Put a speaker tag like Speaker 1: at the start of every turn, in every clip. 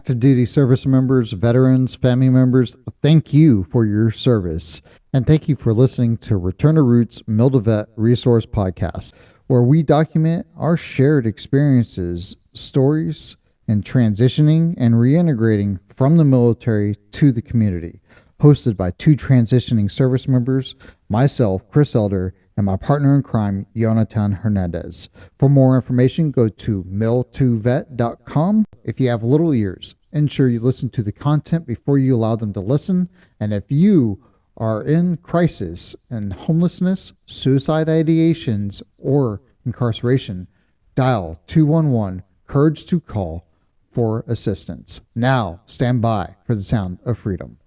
Speaker 1: active duty service members, veterans, family members, thank you for your service. And thank you for listening to Return to Roots Mil2Vet Resource Podcast, where we document our shared experiences, stories, and transitioning and reintegrating from the military to the community. Hosted by two transitioning service members, myself, Chris Elder, and my partner in crime, Jonathan Hernandez. For more information, go to mil2vet.com. If you have little ears, ensure you listen to the content before you allow them to listen. And if you are in crisis and homelessness, suicide ideations, or incarceration, dial 211 Courage to Call for assistance. Now, stand by for the sound of freedom.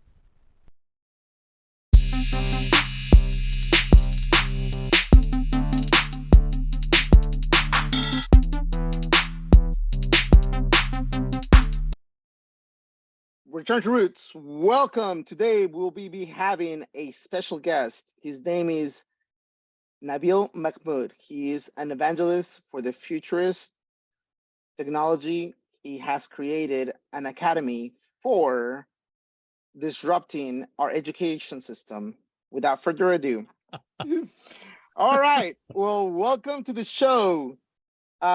Speaker 2: Return to Roots. Welcome. Today we'll be having a special guest. His name is Nabeel Mahmood. He is an evangelist for the Futurist technology. He has created an academy for disrupting our education system. Without further ado. All right. Well, welcome to the show.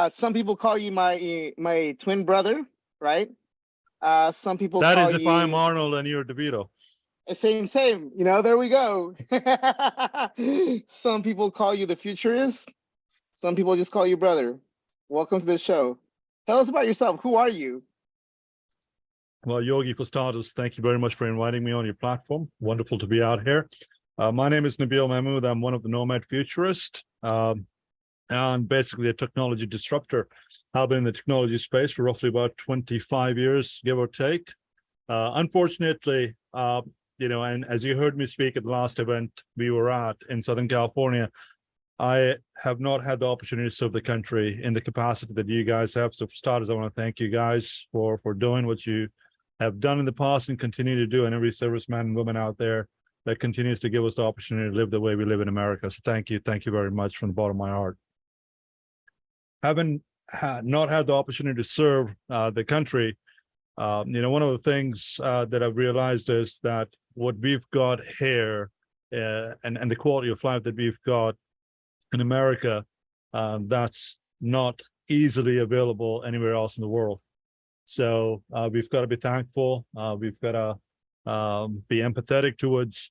Speaker 2: Some people call you my twin brother, right? Some people
Speaker 3: that
Speaker 2: call
Speaker 3: is if
Speaker 2: you,
Speaker 3: I'm Arnold and you're DeVito.
Speaker 2: Same. You know, there we go. Some people call you the Futurist. Some people just call you brother. Welcome to the show. Tell us about yourself. Who are you?
Speaker 3: Well, Yogi, for starters, thank you very much for inviting me on your platform. Wonderful to be out here. My name is Nabeel Mahmood. I'm one of the Nomad Futurist. And basically a technology disruptor. I've been in the technology space for roughly about 25 years, give or take. Unfortunately, and as you heard me speak at the last event we were at in Southern California, I have not had the opportunity to serve the country in the capacity that you guys have. So for starters, I want to thank you guys for doing what you have done in the past and continue to do, and every serviceman and woman out there that continues to give us the opportunity to live the way we live in America. So thank you very much from the bottom of my heart. Having not had the opportunity to serve the country, one of the things that I've realized is that what we've got here and the quality of life that we've got in America, that's not easily available anywhere else in the world. So we've got to be thankful. We've got to be empathetic towards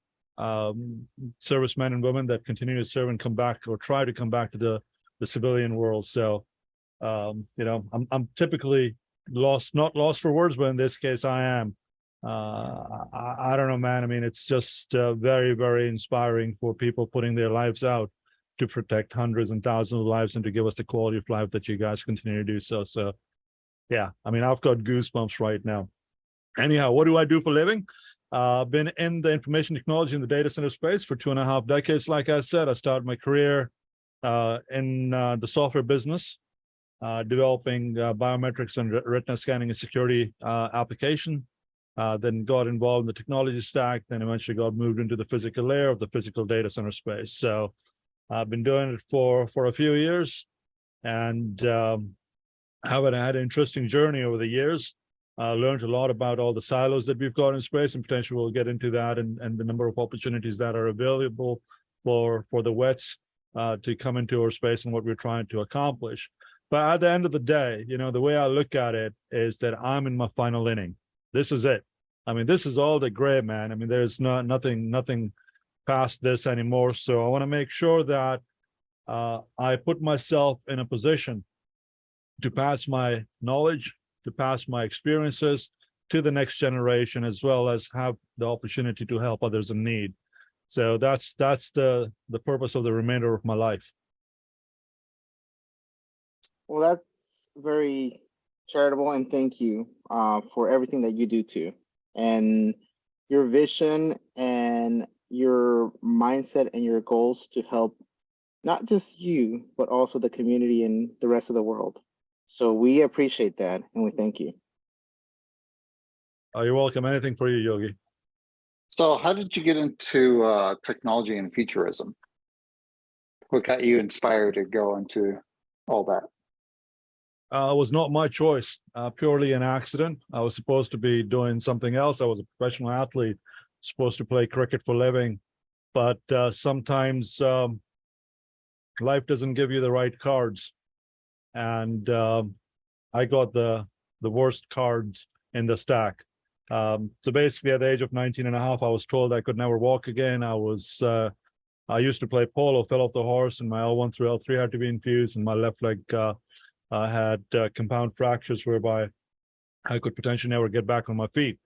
Speaker 3: servicemen and women that continue to serve and come back or try to come back to the civilian world. So, I'm typically not lost for words, but in this case, I am. I don't know, man. I mean, it's just very, very inspiring for people putting their lives out to protect hundreds and thousands of lives and to give us the quality of life that you guys continue to do. So, yeah, I mean, I've got goosebumps right now. Anyhow, what do I do for a living? I've been in the information technology and the data center space for 2.5 decades. Like I said, I started my career in the software business, developing biometrics and retina scanning and security application. Then got involved in the technology stack, then eventually got moved into the physical layer of the physical data center space. So I've been doing it for a few years, and have had an interesting journey over the years. Learned a lot about all the silos that we've got in space, and potentially we'll get into that and the number of opportunities that are available for the vets to come into our space and what we're trying to accomplish. But at the end of the day, the way I look at it is that I'm in my final inning. This is it. I mean, this is all the gray, man. I mean, there's nothing past this anymore. So I want to make sure that I put myself in a position to pass my knowledge, to pass my experiences to the next generation, as well as have the opportunity to help others in need. So that's the purpose of the remainder of my life.
Speaker 2: Well, that's very charitable, and thank you for everything that you do too. And your vision and your mindset and your goals to help not just you, but also the community and the rest of the world. So we appreciate that, and we thank you.
Speaker 3: Oh, you're welcome. Anything for you, Yogi.
Speaker 4: So how did you get into technology and futurism? What got you inspired to go into all that?
Speaker 3: It was not my choice, purely an accident. I was supposed to be doing something else. I was a professional athlete, supposed to play cricket for a living, but sometimes life doesn't give you the right cards, and I got the worst cards in the stack. So basically, at the age of 19 and a half, I was told I could never walk again. I used to play polo, fell off the horse, and my L1 through L3 had to be infused, and my left leg had compound fractures whereby I could potentially never get back on my feet.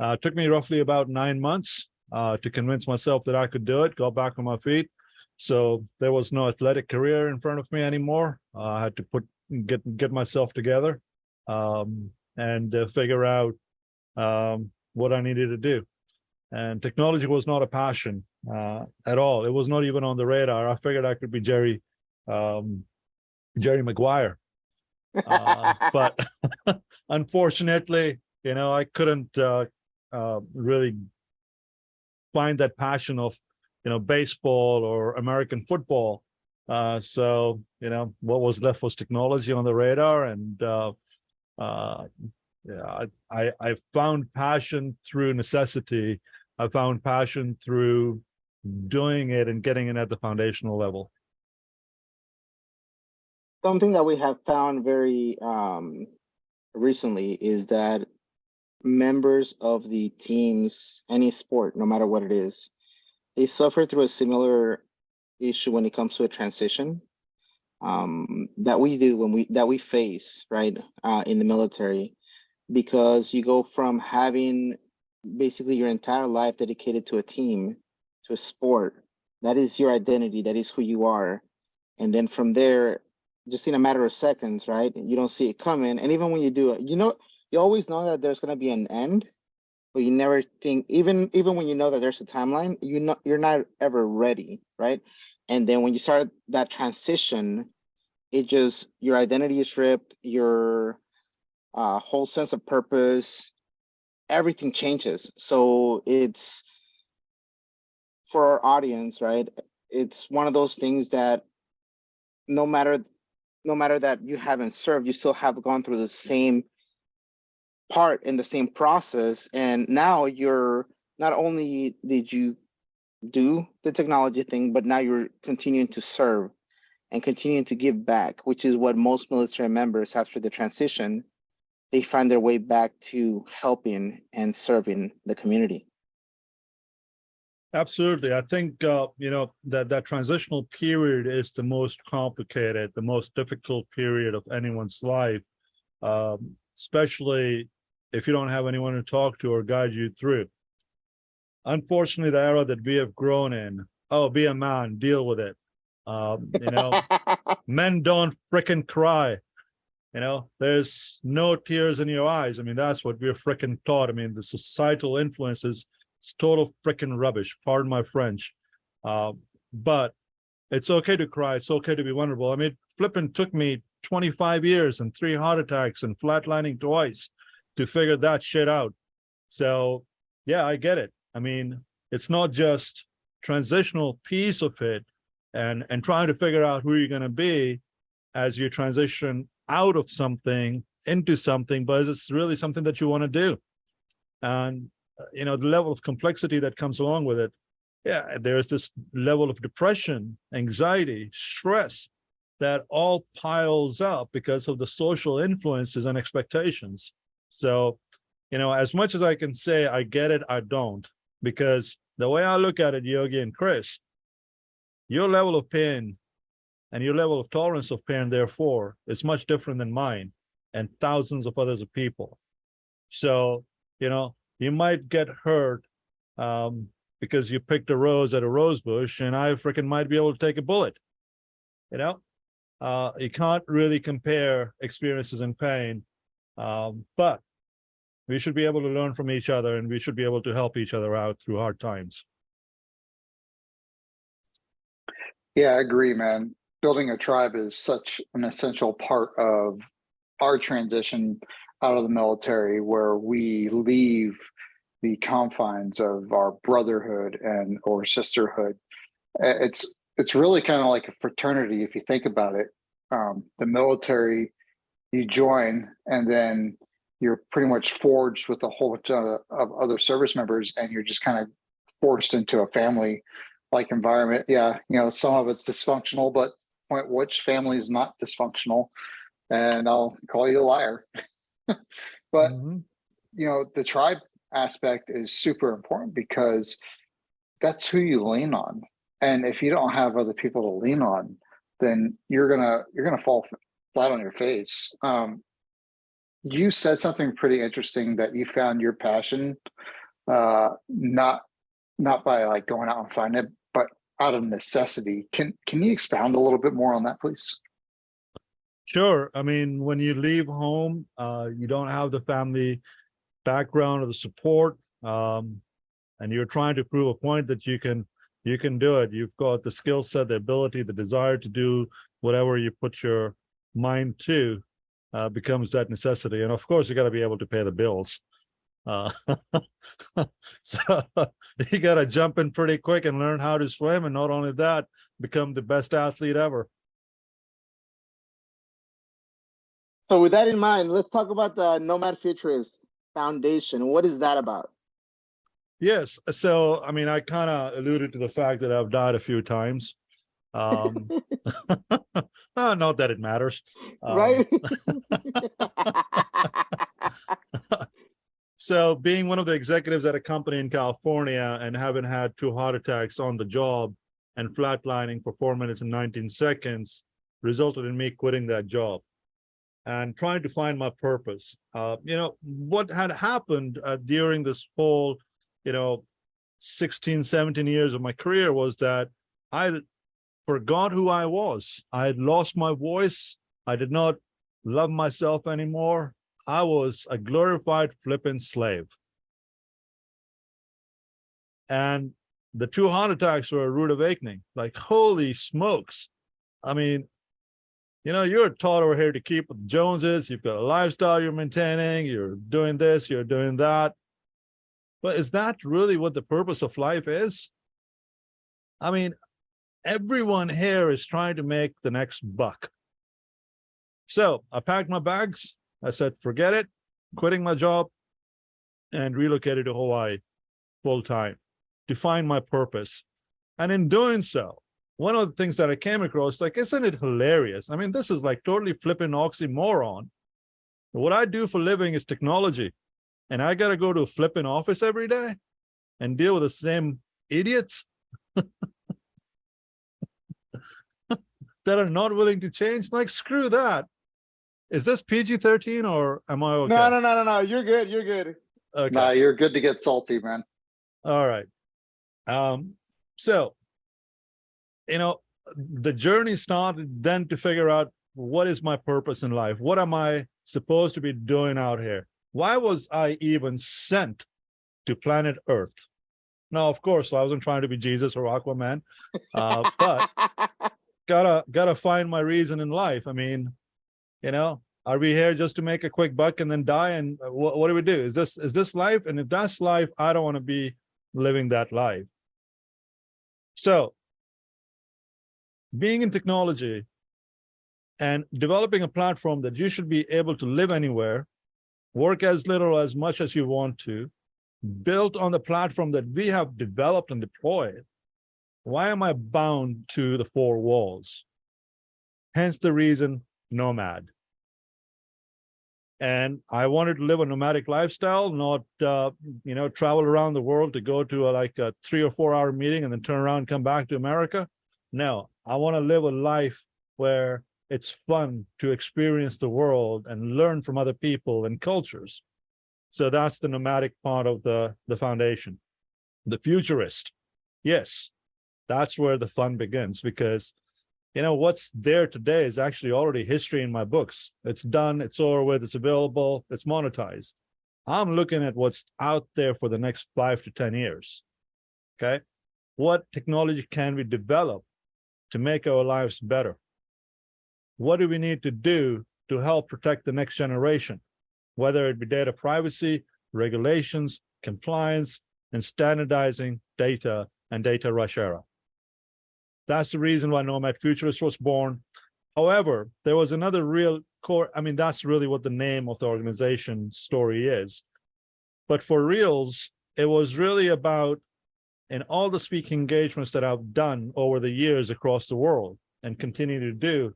Speaker 3: It took me roughly about 9 months to convince myself that I could do it, got back on my feet. So there was no athletic career in front of me anymore. I had to get myself together and figure out what I needed to do. And technology was not a passion at all. It was not even on the radar. I figured I could be Jerry Maguire. But unfortunately, I couldn't really find that passion of, baseball or American football. So, what was left was technology on the radar. And yeah, I found passion through necessity. I found passion through doing it and getting it at the foundational level.
Speaker 2: Something that we have found very recently is that members of the teams, any sport, no matter what it is, they suffer through a similar issue when it comes to a transition that we face, right, in the military, because you go from having basically your entire life dedicated to a team, to a sport. That is your identity. That is who you are. And then from there, just in a matter of seconds, right? You don't see it coming. And even when you do it, you always know that there's going to be an end, but you never think, even when you know that there's a timeline, you're not ever ready, right? And then when you start that transition, your identity is stripped, your whole sense of purpose, everything changes. So it's, for our audience, right? It's one of those things that no matter that you haven't served, you still have gone through the same part in the same process. And now you're, not only did you do the technology thing, but now you're continuing to serve and continuing to give back, which is what most military members after the transition, they find their way back to helping and serving the community.
Speaker 3: Absolutely. I think, that transitional period is the most complicated, the most difficult period of anyone's life, especially if you don't have anyone to talk to or guide you through. Unfortunately, the era that we have grown in, be a man, deal with it. Men don't frickin' cry. There's no tears in your eyes. I mean, that's what we're frickin' taught. I mean, the societal influences, it's total frickin' rubbish. Pardon my French. But it's okay to cry. It's okay to be vulnerable. I mean, flipping took me 25 years and 3 heart attacks and flatlining twice to figure that shit out. So yeah, I get it. I mean, it's not just transitional piece of it and trying to figure out who you're going to be as you transition out of something into something, but it's really something that you want to do. And the level of complexity that comes along with it, yeah, there's this level of depression, anxiety, stress that all piles up because of the social influences and expectations. So, as much as I can say I get it, I don't, because the way I look at it, Yogi and Chris, your level of pain and your level of tolerance of pain, therefore, is much different than mine and thousands of others of people. So, you might get hurt because you picked a rose at a rose bush, and I freaking might be able to take a bullet. You can't really compare experiences in pain, but we should be able to learn from each other, and we should be able to help each other out through hard times.
Speaker 4: Yeah, I agree, man. Building a tribe is such an essential part of our transition out of the military, where we leave the confines of our brotherhood or sisterhood. It's really kind of like a fraternity if you think about it. The military you join, and then you're pretty much forged with a whole bunch of other service members, and you're just kind of forced into a family like environment. Yeah, some of it's dysfunctional, but which family is not dysfunctional? And I'll call you a liar. But the tribe aspect is super important, because that's who you lean on. And if you don't have other people to lean on, then you're gonna fall flat on your face. You said something pretty interesting, that you found your passion not by like going out and finding it, but out of necessity. Can you expound a little bit more on that, please?
Speaker 3: Sure. I mean, when you leave home, you don't have the family background or the support, and you're trying to prove a point that you can do it. You've got the skill set, the ability, the desire to do whatever you put your mind to, becomes that necessity. And of course, you got to be able to pay the bills. So you got to jump in pretty quick and learn how to swim, and not only that, become the best athlete ever.
Speaker 2: So with that in mind, let's talk about the Nomad Futurist Foundation. What is that about?
Speaker 3: Yes. So, I mean, I kind of alluded to the fact that I've died a few times. Not that it matters.
Speaker 2: Right?
Speaker 3: So being one of the executives at a company in California and having had 2 heart attacks on the job and flatlining for 4 minutes and 19 seconds resulted in me quitting that job and trying to find my purpose. What had happened during this whole, 16, 17 years of my career was that I forgot who I was. I had lost my voice. I did not love myself anymore. I was a glorified flippant slave. And the 2 heart attacks were a rude awakening. Like, holy smokes. I mean, you're taught over here to keep with the Joneses. You've got a lifestyle you're maintaining. You're doing this, you're doing that. But is that really what the purpose of life is? I mean, everyone here is trying to make the next buck. So I packed my bags. I said, forget it, quitting my job, and relocated to Hawaii full time to find my purpose. And in doing so, one of the things that I came across, like, isn't it hilarious? I mean, this is like totally flipping oxymoron. What I do for a living is technology, and I got to go to a flipping office every day and deal with the same idiots that are not willing to change. Like, screw that. Is this PG-13 or am I okay?
Speaker 2: No. You're good. You're good.
Speaker 3: Okay.
Speaker 4: Nah, you're good to get salty, man.
Speaker 3: All right. So, the journey started then to figure out, what is my purpose in life? What am I supposed to be doing out here? Why was I even sent to planet Earth? Now, of course, I wasn't trying to be Jesus or Aquaman, but gotta find my reason in life. I mean, are we here just to make a quick buck and then die? And what do we do? Is this life? And if that's life, I don't want to be living that life. So being in technology and developing a platform that you should be able to live anywhere, work as little or as much as you want to, built on the platform that we have developed and deployed, why am I bound to the 4 walls? Hence the reason Nomad. And I wanted to live a nomadic lifestyle, not travel around the world to go to a 3 or 4 hour meeting and then turn around and come back to America. No, I want to live a life where it's fun to experience the world and learn from other people and cultures. So that's the nomadic part of the foundation. The futurist, yes, that's where the fun begins, because what's there today is actually already history in my books. It's done, it's over with, it's available, it's monetized. I'm looking at what's out there for the next 5 to 10 years. Okay. What technology can we develop to make our lives better? What do we need to do to help protect the next generation? Whether it be data privacy, regulations, compliance, and standardizing data and data rush era. That's the reason why Nomad Futurist was born. However, there was another real core. I mean, that's really what the name of the organization story is. But for reals, it was really about, in all the speaking engagements that I've done over the years across the world and continue to do,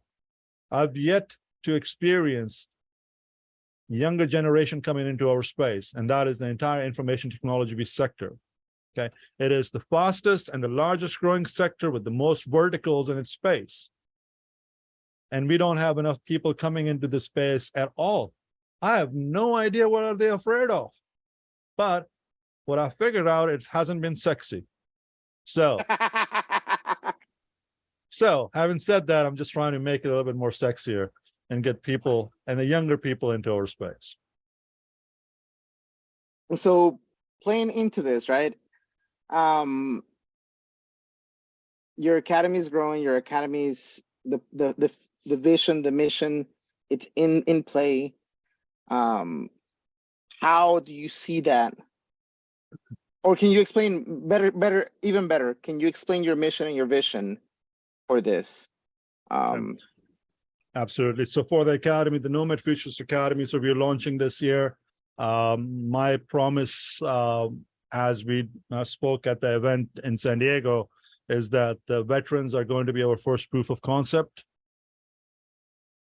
Speaker 3: I've yet to experience younger generation coming into our space, and that is the entire information technology sector. Okay, it is the fastest and the largest growing sector with the most verticals in its space. And we don't have enough people coming into the space at all. I have no idea what are they afraid of. But what I figured out, it hasn't been sexy. So having said that, I'm just trying to make it a little bit more sexier and get people and the younger people into our space.
Speaker 2: So playing into this, right? Your academy is growing. Your academy's the vision, the mission, it's in play. How do you see that? Or can you explain even better? Can you explain your mission and your vision for this?
Speaker 3: Absolutely. So for the academy, the Nomad Futurist Academy, so we're launching this year. My promise, as we spoke at the event in San Diego, is that the veterans are going to be our first proof of concept.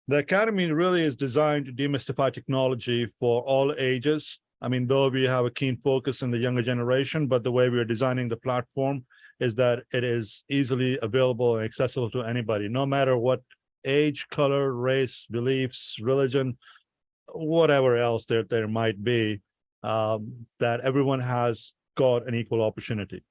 Speaker 3: The academy really is designed to demystify technology for all ages. I mean, though we have a keen focus in the younger generation, but the way we are designing the platform is that it is easily available and accessible to anybody, no matter what age, color, race, beliefs, religion, whatever else there might be, that everyone has got an equal opportunity.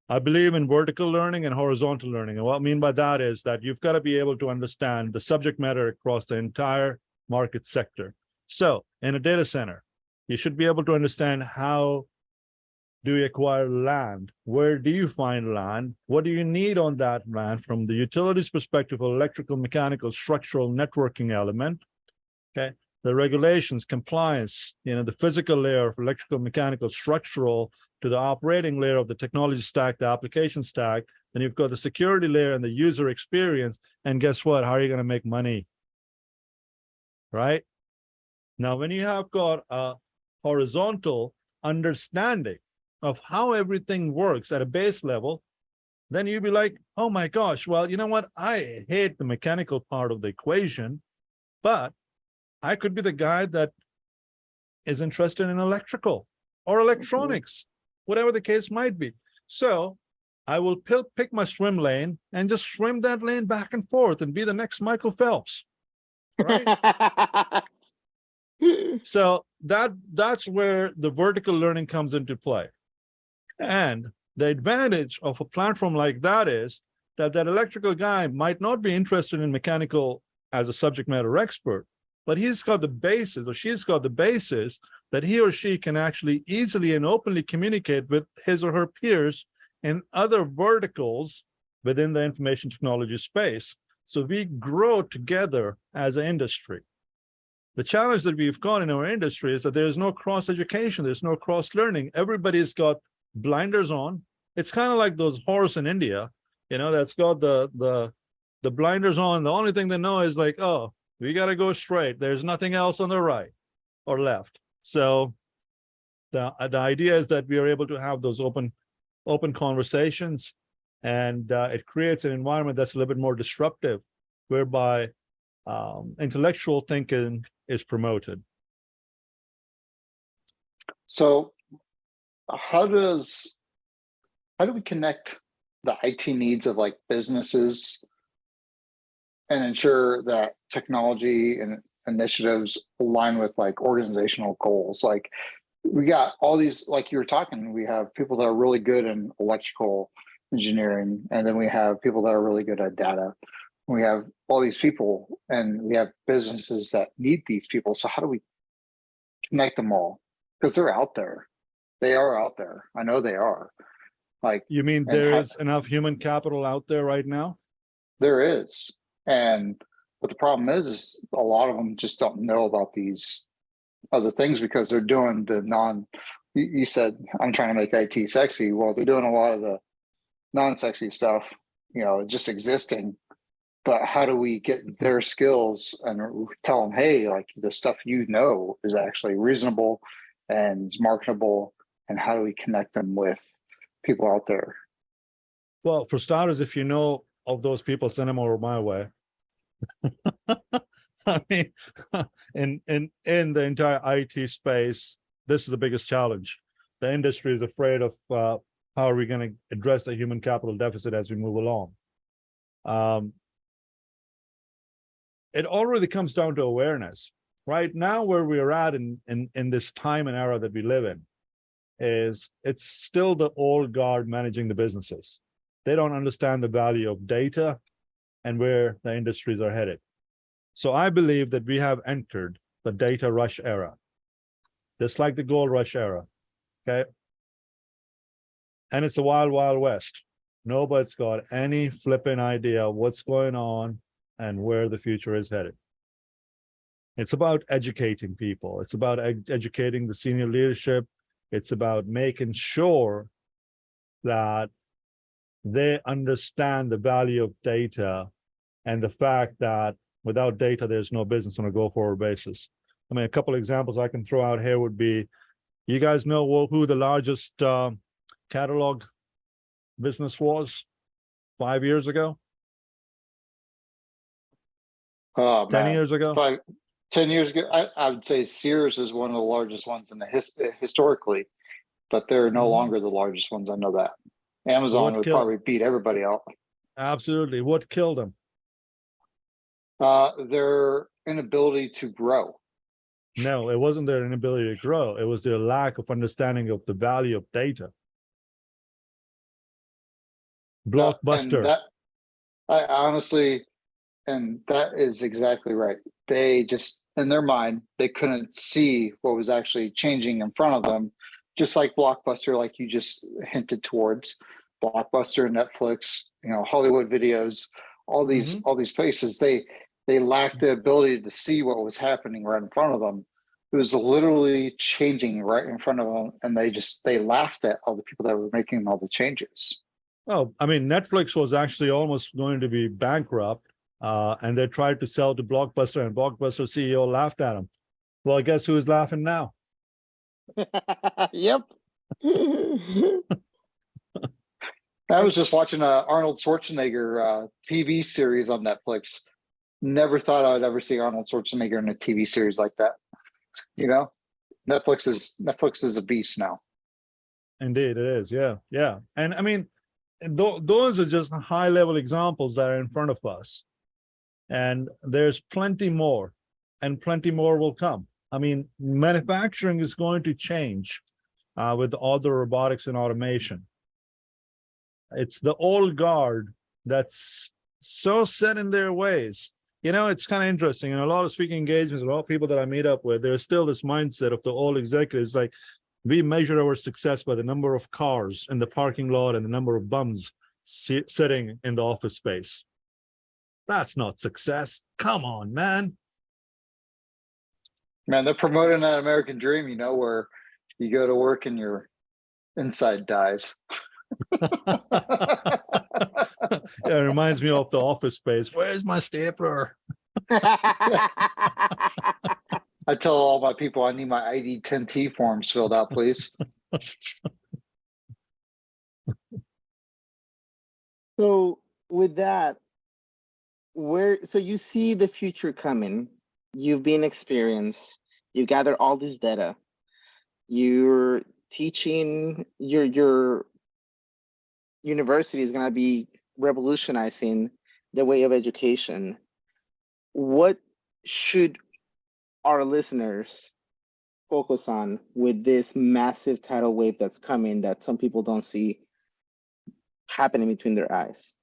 Speaker 3: I believe in vertical learning and horizontal learning. And what I mean by that is that you've got to be able to understand the subject matter across the entire market sector. So in a data center, you should be able to understand how do you acquire land? Where do you find land? What do you need on that land from the utilities perspective, electrical, mechanical, structural, networking element? Okay, the regulations, compliance, the physical layer of electrical, mechanical, structural, to the operating layer of the technology stack, the application stack. Then you've got the security layer and the user experience. And guess what? How are you going to make money? Right? Now, when you have got a horizontal understanding of how everything works at a base level, then you'd be like, oh my gosh, well, you know what? I hate the mechanical part of the equation, but I could be the guy that is interested in electrical or electronics, whatever the case might be. So I will pick my swim lane and just swim that lane back and forth and be the next Michael Phelps, right? So that's where the vertical learning comes into play. And the advantage of a platform like that is that electrical guy might not be interested in mechanical as a subject matter expert, but he's got the basis, or she's got the basis, that he or she can actually easily and openly communicate with his or her peers in other verticals within the information technology space. So we grow together as an industry. The challenge that we've got in our industry is that there's no cross education, there's no cross learning. Everybody's got blinders on. It's kind of like those horse in India, that's got the blinders on. The only thing they know is like, oh, we got to go straight. There's nothing else on the right or left. So the idea is that we are able to have those open conversations, and it creates an environment that's a little bit more disruptive, whereby intellectual thinking is promoted.
Speaker 4: So how do we connect the IT needs of like businesses and ensure that technology and initiatives align with like organizational goals? Like we got all these, like you were talking, we have people that are really good in electrical engineering, and then we have people that are really good at data. We have all these people, and we have businesses that need these people. So how do we connect them all? Because they're out there. They are out there. I know they are. Like,
Speaker 3: you mean there is enough human capital out there right now?
Speaker 4: There is. But the problem is a lot of them just don't know about these other things because they're doing the you said, I'm trying to make IT sexy. Well, they're doing a lot of the non-sexy stuff, just existing. but how do we get their skills and tell them, hey, like the stuff you know is actually reasonable and is marketable, and how do we connect them with people out there?
Speaker 3: Well, for starters, if you know of those people, send them over my way. I mean, in the entire IT space, this is the biggest challenge. The industry is afraid of how are we going to address the human capital deficit as we move along. It already comes down to awareness. Right now, where we are at in this time and era that we live in, is it's still the old guard managing the businesses. They don't understand the value of data and where the industries are headed. So I believe that we have entered the data rush era, just like the gold rush era, okay? And it's a wild, wild west. Nobody's got any flipping idea what's going on and where the future is headed. It's about educating people. It's about educating the senior leadership. It's about making sure that they understand the value of data and the fact that without data, there's no business on a go-forward basis. I mean, a couple of examples I can throw out here would be, you guys know who the largest catalog business was 5 years ago?
Speaker 4: Oh,
Speaker 3: 10
Speaker 4: man.
Speaker 3: years ago?
Speaker 4: 10 years ago, I would say Sears is one of the largest ones in the historically, but they're no longer the largest ones. I know that. Amazon would probably beat everybody out.
Speaker 3: Absolutely. What killed them?
Speaker 4: Their inability to grow.
Speaker 3: No, it wasn't their inability to grow. It was their lack of understanding of the value of data. Blockbuster.
Speaker 4: And that, I honestly, and that is exactly right. They just, in their mind, they couldn't see what was actually changing in front of them. Just like Blockbuster, like you just hinted towards, Blockbuster, Netflix, Hollywood videos, all these places, they lacked the ability to see what was happening right in front of them. It was literally changing right in front of them, and they laughed at all the people that were making all the changes.
Speaker 3: Oh, I mean, Netflix was actually almost going to be bankrupt, and they tried to sell to Blockbuster, and Blockbuster CEO laughed at them. Well, guess who is laughing now?
Speaker 2: Yep.
Speaker 4: I was just watching a Arnold Schwarzenegger TV series on Netflix. Never thought I'd ever see Arnold Schwarzenegger in a TV series like that. Netflix is a beast now.
Speaker 3: Indeed, it is. Yeah, yeah. And I mean, those are just high-level examples that are in front of us. And there's plenty more, and plenty more will come. I mean, manufacturing is going to change with all the robotics and automation. It's the old guard that's so set in their ways. It's kind of interesting. In a lot of speaking engagements, a lot of people that I meet up with, there's still this mindset of the old executives, like, we measure our success by the number of cars in the parking lot and the number of bums sitting in the office space. That's not success. Come on, man.
Speaker 4: Man, they're promoting that American dream, where you go to work and your inside dies.
Speaker 3: Yeah, it reminds me of the Office Space. Where's my stapler?
Speaker 4: I tell all my people I need my ID 10T forms filled out, please.
Speaker 2: So with that, so you see the future coming, you've been experienced, you gather all this data, you're teaching, your university is going to be revolutionizing the way of education. What should our listeners focus on with this massive tidal wave that's coming that some people don't see happening between their eyes?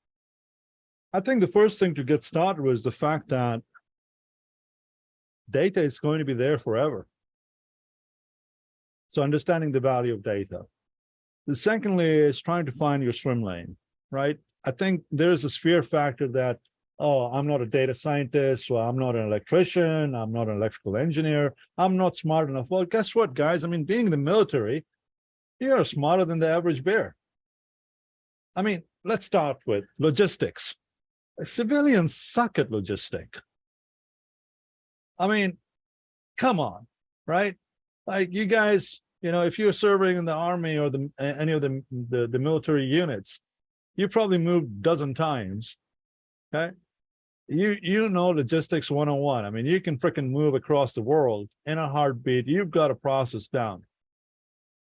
Speaker 3: I think the first thing to get started was the fact that data is going to be there forever. So understanding the value of data. The secondly is trying to find your swim lane, right? I think there's this fear factor that, oh, I'm not a data scientist, or I'm not an electrician, I'm not an electrical engineer, I'm not smart enough. Well, guess what, guys? I mean, being in the military, you're smarter than the average bear. I mean, let's start with logistics. Civilians suck at logistic. I mean, come on, right? Like you guys, if you're serving in the army or any of the military units, you probably moved a dozen times. Okay. You know logistics 101. I mean, you can freaking move across the world in a heartbeat. You've got a process down.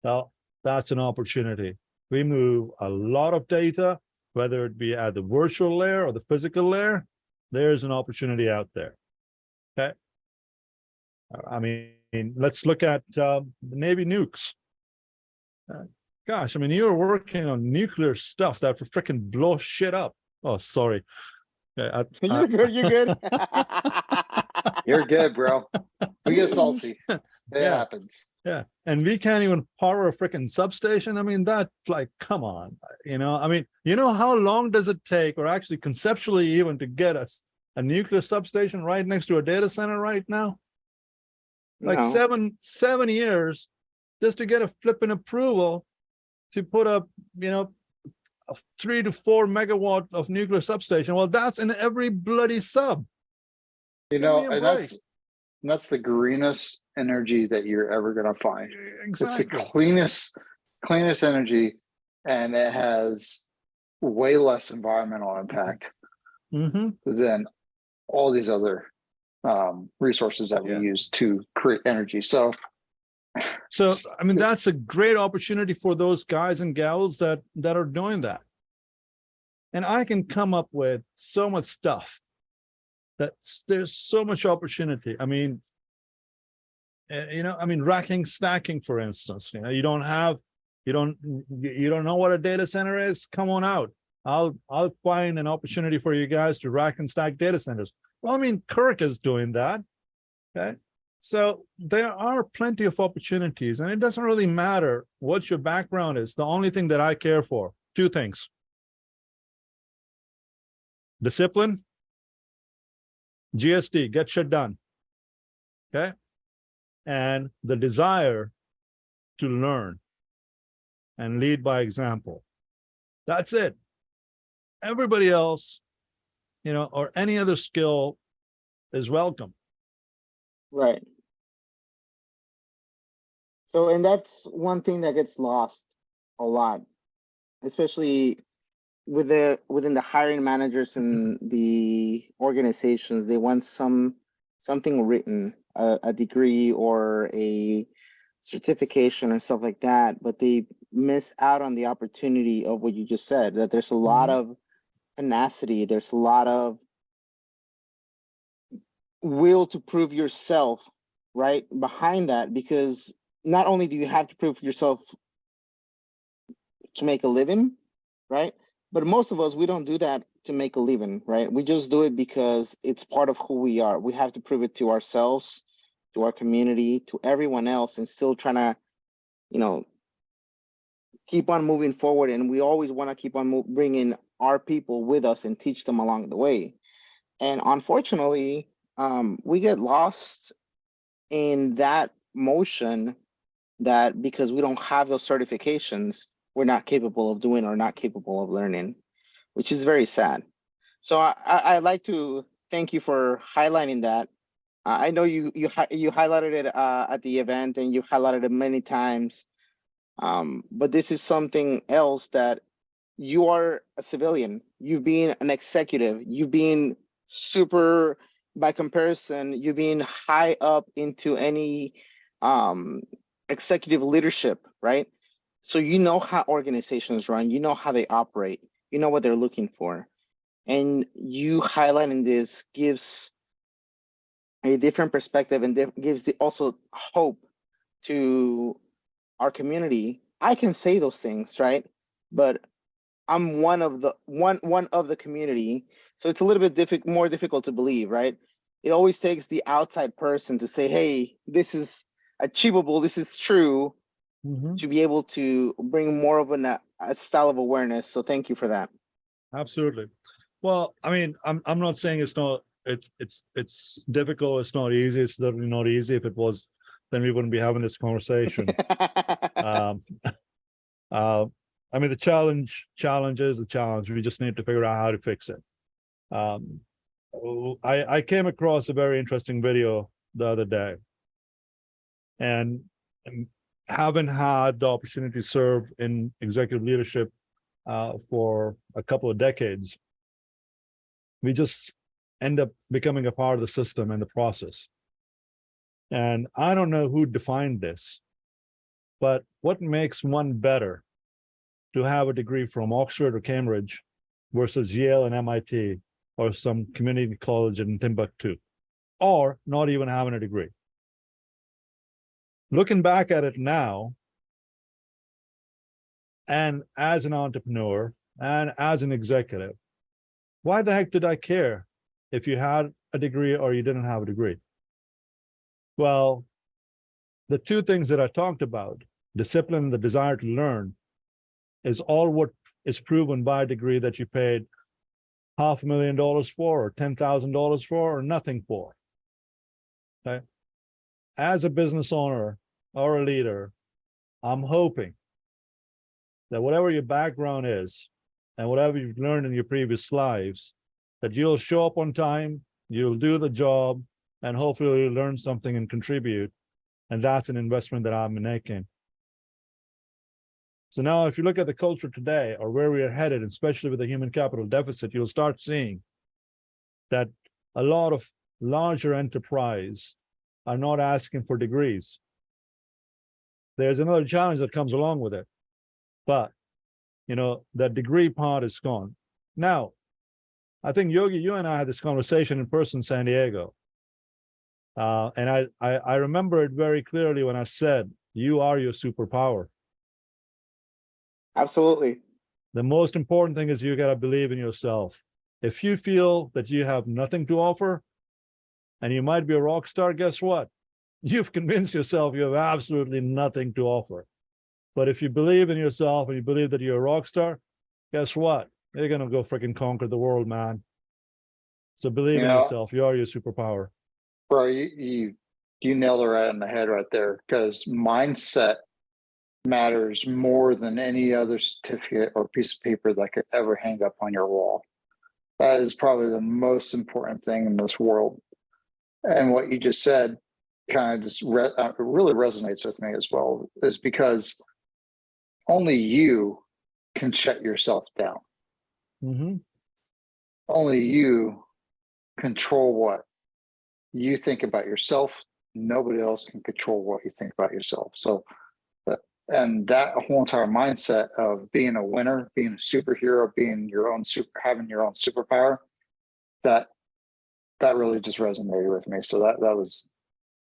Speaker 3: Well, that's an opportunity. We move a lot of data, whether it be at the virtual layer or the physical layer. There's an opportunity out there. Okay. I mean, let's look at the Navy nukes. Gosh, I mean, you're working on nuclear stuff that will freaking blow shit up. Oh, sorry.
Speaker 2: You're good. You're good.
Speaker 4: You're good, bro. We get salty. It
Speaker 3: Yeah.
Speaker 4: happens.
Speaker 3: Yeah. And we can't even power a freaking substation. I mean, that's like, come on. I mean, how long does it take, or actually conceptually even, to get a nuclear substation right next to a data center right now? Like
Speaker 2: No.
Speaker 3: 7 years just to get a flipping approval to put up, a 3 to 4 megawatt of nuclear substation. Well, that's in every bloody sub.
Speaker 4: And that's the greenest energy that you're ever going to find.
Speaker 3: Exactly.
Speaker 4: It's the cleanest energy, and it has way less environmental impact than all these other resources that we use to create energy. So
Speaker 3: I mean, that's a great opportunity for those guys and gals that are doing that. And I can come up with so much stuff there's so much opportunity. I mean, racking, stacking, for instance. You don't know what a data center is? Come on out. I'll find an opportunity for you guys to rack and stack data centers. Well, I mean, Kirk is doing that. Okay. So there are plenty of opportunities, and it doesn't really matter what your background is. The only thing that I care for, 2 things: discipline, GSD, get shit done. Okay. And the desire to learn and lead by example. That's it. Everybody else, or any other skill is welcome.
Speaker 2: Right. So, and that's one thing that gets lost a lot, especially within the hiring managers and the organizations. They want something written, a degree or a certification or stuff like that, but they miss out on the opportunity of what you just said, that there's a lot of tenacity, there's a lot of will to prove yourself, right, behind that. Because not only do you have to prove yourself to make a living, right, but most of us, we don't do that to make a living, right? We just do it because it's part of who we are. We have to prove it to ourselves, to our community, to everyone else, and still trying to, keep on moving forward. And we always want to keep on bringing our people with us and teach them along the way. And unfortunately, we get lost in that motion, that because we don't have those certifications, we're not capable of doing or not capable of learning, which is very sad. So I'd like to thank you for highlighting that. I know you highlighted it at the event, and you highlighted it many times. But this is something else, that you are a civilian. You've been an executive. You've been super, by comparison, you've been high up into any executive leadership, right? So you know how organizations run, you know how they operate, you know what they're looking for. And you highlighting this gives a different perspective, and gives also hope to our community. I can say those things, right? But I'm one of the community, so it's a little bit more difficult to believe, right? It always takes the outside person to say, hey, this is achievable, this is true, to be able to bring more of a style of awareness. So thank you for that.
Speaker 3: Absolutely. Well, I mean, I'm not saying it's difficult, it's not easy. It's certainly not easy. If it was, then we wouldn't be having this conversation. I mean, the challenge is the challenge. We just need to figure out how to fix it. I came across a very interesting video the other day, and haven't had the opportunity to serve in executive leadership for a couple of decades. We just end up becoming a part of the system and the process. And I don't know who defined this, but what makes one better to have a degree from Oxford or Cambridge versus Yale and MIT or some community college in Timbuktu, or not even having a degree? Looking back at it now, and as an entrepreneur and as an executive, why the heck did I care if you had a degree or you didn't have a degree? Well, the two things that I talked about, discipline and the desire to learn, is all what is proven by a degree that you paid $500,000 for, or $10,000 for, or nothing for. Okay? As a business owner or a leader, I'm hoping that whatever your background is and whatever you've learned in your previous lives, that you'll show up on time, you'll do the job, and hopefully you'll learn something and contribute. And that's an investment that I'm making. So now if you look at the culture today, or where we are headed, especially with the human capital deficit, you'll start seeing that a lot of larger enterprise are not asking for degrees. There's another challenge that comes along with it, but that degree part is gone. Now, I think Yogi, you and I had this conversation in person in San Diego. And I remember it very clearly when I said, you are your superpower.
Speaker 2: Absolutely.
Speaker 3: The most important thing is you got to believe in yourself. If you feel that you have nothing to offer and you might be a rock star, guess what? You've convinced yourself you have absolutely nothing to offer. But if you believe in yourself and you believe that you're a rock star, guess what? You're going to go freaking conquer the world, man. So believe in yourself. You are your superpower.
Speaker 4: Bro, you nailed it right on the head right there, because mindset matters more than any other certificate or piece of paper that could ever hang up on your wall. That is probably the most important thing in this world. And what you just said kind of just really resonates with me as well, is because only you can shut yourself down.
Speaker 3: Mm-hmm.
Speaker 4: Only you control what you think about yourself. Nobody else can control what you think about yourself. So, and that whole entire mindset of being a winner, being a superhero, being your own having your own superpower, that really just resonated with me. So that was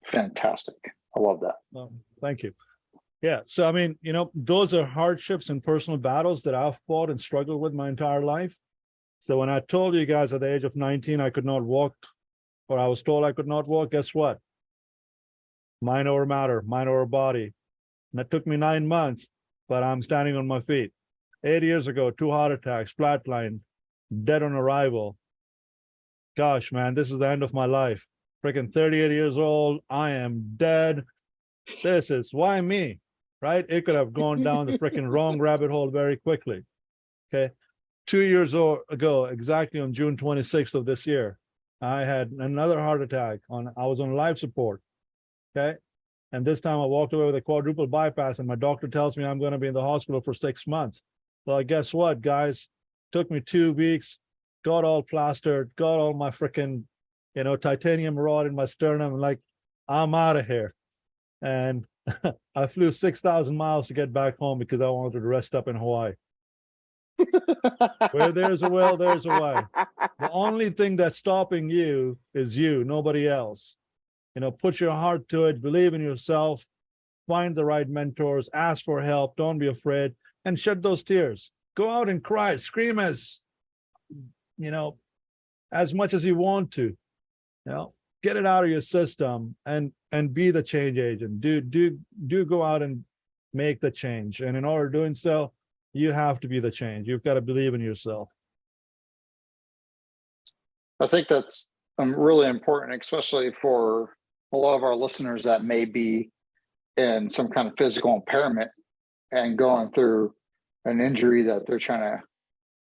Speaker 4: fantastic. I love that.
Speaker 3: Thank you. Yeah. So, I mean, those are hardships and personal battles that I've fought and struggled with my entire life. So when I told you guys at the age of 19, I could not walk, or I was told I could not walk, guess what? Mind over matter, mind over body. And that took me 9 months, but I'm standing on my feet. 8 years ago, 2 heart attacks, flatline, dead on arrival. Gosh, man, this is the end of my life. Freaking 38 years old. I am dead. This is why me, right? It could have gone down the freaking wrong rabbit hole very quickly. Okay. 2 years ago, exactly on June 26th of this year, I had another heart attack. I was on life support. Okay. And this time I walked away with a quadruple bypass, and my doctor tells me I'm going to be in the hospital for 6 months. Well, guess what, guys? Took me 2 weeks, got all plastered, got all my freaking, titanium rod in my sternum. Like, I'm out of here. And I flew 6,000 miles to get back home because I wanted to rest up in Hawaii. Where there's a will, there's a way. The only thing that's stopping you is you, nobody else. Put your heart to it, believe in yourself, find the right mentors, ask for help, don't be afraid, and shed those tears. Go out and cry, scream as much as you want to. Get it out of your system and be the change agent. Do go out and make the change. And in order doing so, you have to be the change. You've got to believe in yourself.
Speaker 4: I think that's really important, especially for a lot of our listeners that may be in some kind of physical impairment and going through an injury that they're trying to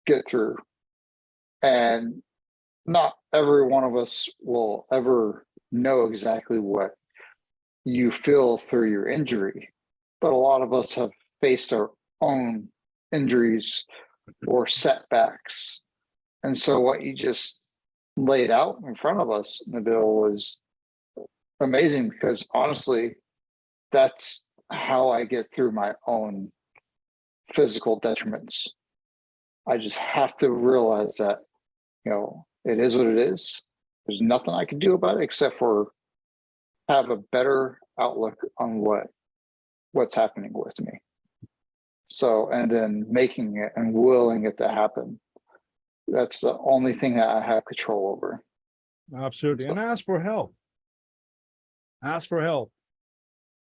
Speaker 4: get through. And not every one of us will ever know exactly what you feel through your injury, but a lot of us have faced our own injuries or setbacks. And so what you just laid out in front of us, Nabeel, was amazing, because honestly, that's how I get through my own physical detriments. I just have to realize that, it is what it is. There's nothing I can do about it except for have a better outlook on what's happening with me. So, and then making it and willing it to happen. That's the only thing that I have control over.
Speaker 3: Absolutely. And ask for help. Ask for help.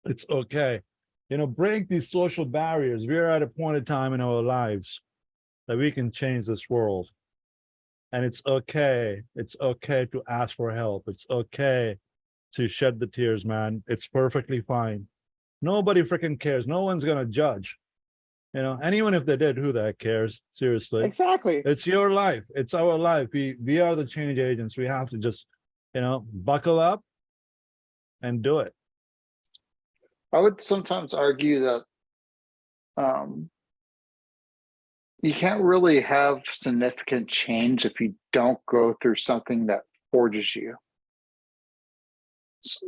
Speaker 3: It's okay. Break these social barriers. We're at a point in time in our lives that we can change this world. And it's okay. It's okay to ask for help. It's okay to shed the tears, man. It's perfectly fine. Nobody freaking cares. No one's going to judge. And even if they did, who the heck cares? Seriously.
Speaker 2: Exactly.
Speaker 3: It's your life. It's our life. We are the change agents. We have to just, buckle up and do it.
Speaker 4: I would sometimes argue that you can't really have significant change if you don't go through something that forges you.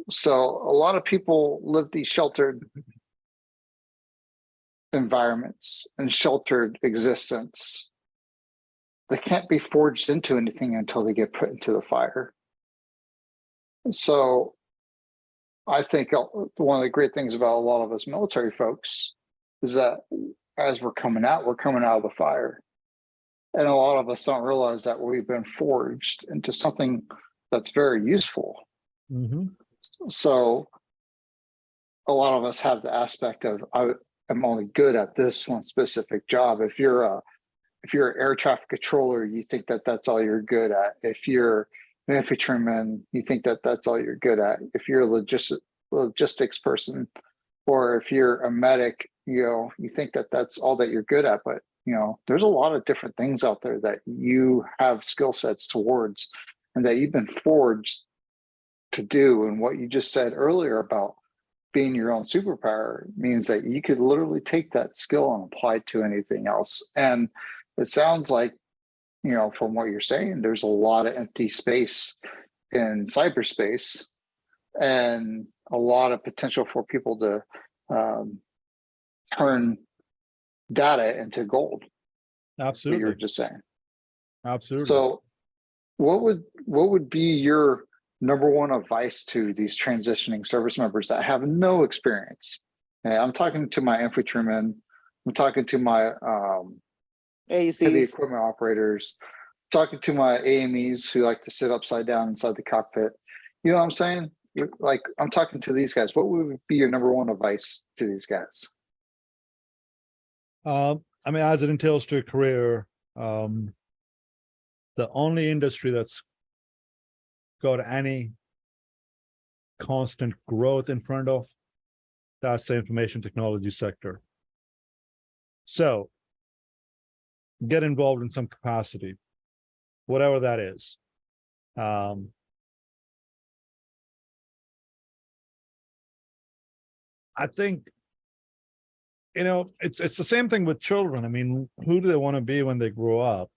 Speaker 4: So a lot of people live these sheltered environments and sheltered existence. They can't be forged into anything until they get put into the fire. So I think one of the great things about a lot of us military folks is that as we're coming out of the fire. And a lot of us don't realize that we've been forged into something that's very useful.
Speaker 3: Mm-hmm.
Speaker 4: So a lot of us have the aspect of, I'm only good at this one specific job. If you're an air traffic controller, you think that that's all you're good at. If you're an infantryman, you think that that's all you're good at. If you're a logistics person, or if you're a medic, you think that that's all that you're good at. But there's a lot of different things out there that you have skill sets towards, and that you've been forged to do. And what you just said earlier about being your own superpower means that you could literally take that skill and apply it to anything else. And it sounds like, from what you're saying, there's a lot of empty space in cyberspace and a lot of potential for people to turn data into gold.
Speaker 3: Absolutely.
Speaker 4: What you're just saying.
Speaker 3: Absolutely.
Speaker 4: So what would be your number one advice to these transitioning service members that have no experience? And I'm talking to my infantrymen, I'm talking to my heavy
Speaker 2: ACs.
Speaker 4: equipment operators, talking to my AMEs who like to sit upside down inside the cockpit. You know what I'm saying? Like, I'm talking to these guys. What would be your number one advice to these guys?
Speaker 3: As it entails to a career, the only industry that's got any constant growth in front of, that's the information technology sector. So get involved in some capacity, whatever that is. I think, it's the same thing with children. Who do they want to be when they grow up?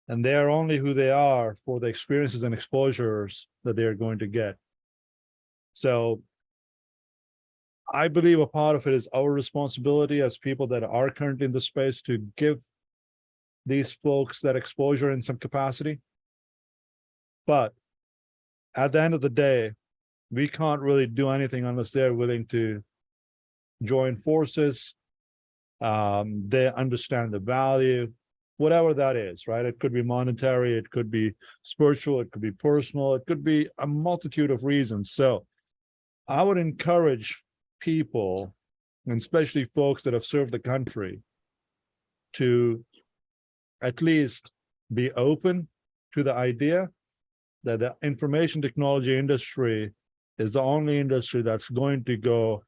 Speaker 3: And they're only who they are for the experiences and exposures that they're going to get. So I believe a part of it is our responsibility as people that are currently in the space to give these folks that exposure in some capacity. But at the end of the day, we can't really do anything unless they're willing to join forces. They understand the value, whatever that is, right? It could be monetary, it could be spiritual, it could be personal, it could be a multitude of reasons. So I would encourage people, and especially folks that have served the country, to at least be open to the idea that the information technology industry is the only industry that's going to go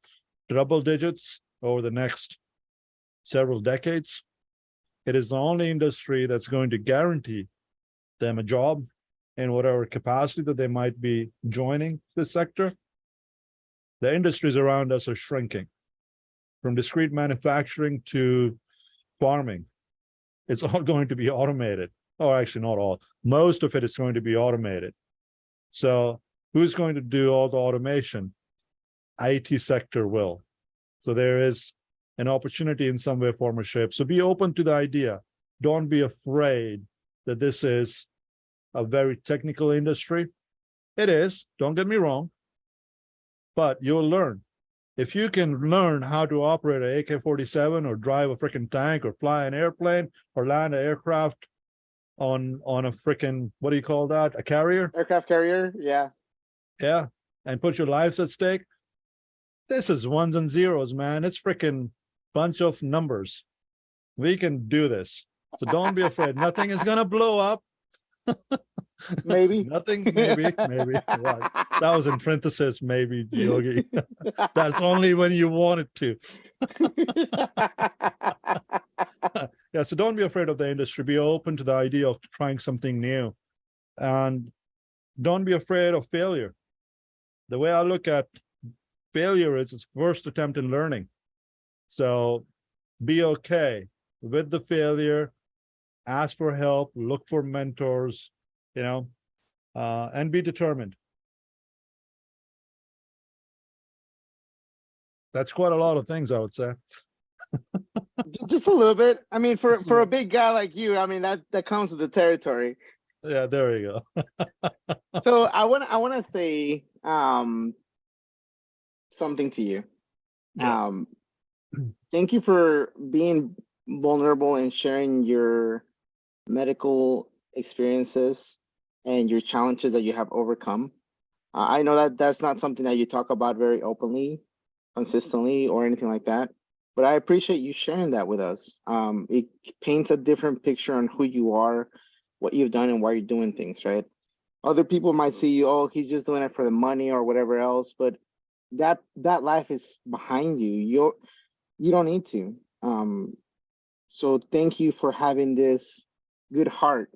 Speaker 3: double digits over the next several decades. It is the only industry that's going to guarantee them a job in whatever capacity that they might be joining this sector. The industries around us are shrinking, from discrete manufacturing to farming. It's all going to be automated. Oh, actually, not all. Most of it is going to be automated. So who's going to do all the automation? IT sector will. So there is an opportunity in some way, form, or shape. So be open to the idea. Don't be afraid that this is a very technical industry. It is, don't get me wrong, but you'll learn. If you can learn how to operate an AK-47 or drive a freaking tank or fly an airplane or land an aircraft on a freaking, what do you call that? A carrier?
Speaker 2: Aircraft carrier, yeah.
Speaker 3: Yeah, and put your lives at stake. This is ones and zeros, man. It's freaking bunch of numbers. We can do this. So don't be afraid. Nothing is gonna blow up.
Speaker 2: Maybe.
Speaker 3: Nothing, maybe. What? That was in parentheses, maybe, Yogi. That's only when you want it to. Yeah, so don't be afraid of the industry. Be open to the idea of trying something new. And don't be afraid of failure. The way I look at failure is its first attempt in learning. So be okay with the failure, ask for help, look for mentors, and be determined. That's quite a lot of things, I would say.
Speaker 2: Just a little bit. I mean, for a big guy like you, I mean, that comes with the territory.
Speaker 3: Yeah, there you go.
Speaker 2: So I want to say something to you.
Speaker 3: Yeah.
Speaker 2: Thank you for being vulnerable and sharing your medical experiences and your challenges that you have overcome. I know that that's not something that you talk about very openly, consistently, or anything like that, but I appreciate you sharing that with us. It paints a different picture on who you are, what you've done, and why you're doing things, right? Other people might see you, oh, he's just doing it for the money or whatever else, but that life is behind you. You don't need to. So thank you for having this good heart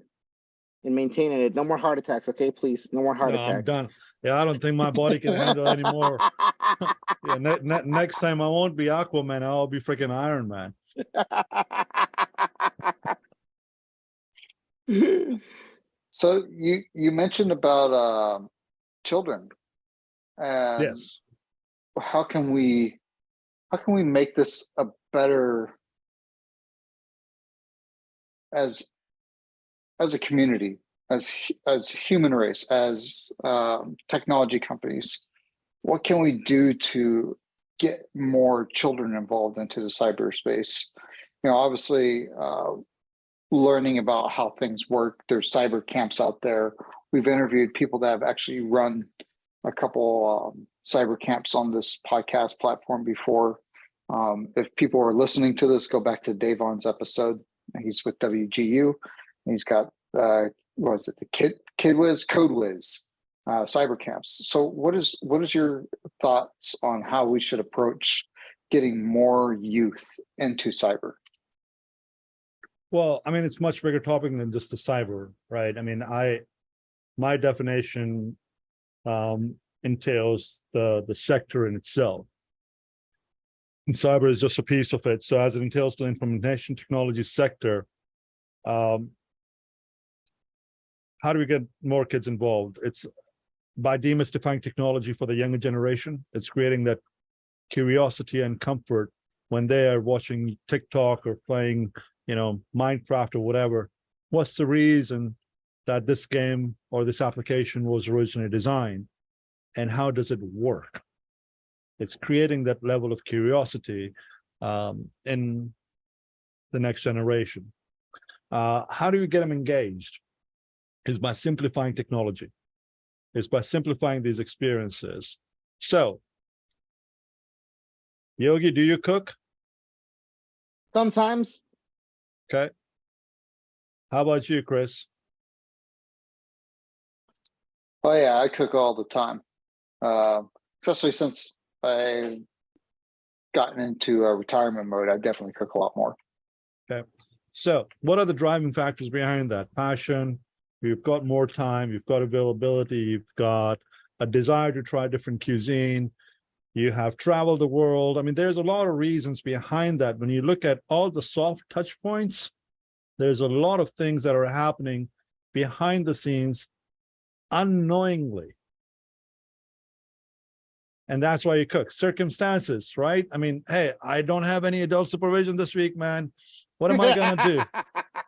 Speaker 2: and maintaining it. No more heart attacks, okay? Please, no more heart attacks.
Speaker 3: I'm done. Yeah, I don't think my body can handle anymore. Yeah, next time I won't be Aquaman. I'll be freaking Iron Man.
Speaker 4: So you mentioned about children, and
Speaker 3: Yes.
Speaker 4: how can we make this a better, as a community, as human race, as technology companies? What can we do to get more children involved into the cyberspace? Obviously, learning about how things work. There's cyber camps out there. We've interviewed people that have actually run a couple cyber camps on this podcast platform before. If people are listening to this, go back to Davon's episode. He's with WGU. He's got what is it, the Code Whiz cyber camps. So what is your thoughts on how we should approach getting more youth into cyber?
Speaker 3: Well, I mean, it's much bigger topic than just the cyber, right? I mean, my definition entails the sector in itself. And cyber is just a piece of it. So as it entails the information technology sector, how do we get more kids involved? It's by demystifying technology for the younger generation. It's creating that curiosity and comfort when they are watching TikTok or playing, Minecraft or whatever. What's the reason that this game or this application was originally designed, and how does it work? It's creating that level of curiosity in the next generation. How do you get them engaged? Is by simplifying technology. Is by simplifying these experiences. So, Yogi, do you cook?
Speaker 2: Sometimes.
Speaker 3: Okay. How about you, Chris?
Speaker 4: Oh yeah, I cook all the time, especially since I've gotten into a retirement mode. I definitely cook a lot more.
Speaker 3: Okay. So what are the driving factors behind that? Passion, you've got more time, you've got availability, you've got a desire to try different cuisine, you have traveled the world. I mean, there's a lot of reasons behind that. When you look at all the soft touch points, there's a lot of things that are happening behind the scenes unknowingly. And that's why you cook. Circumstances, right? I mean, hey, I don't have any adult supervision this week, man. What am I going to do?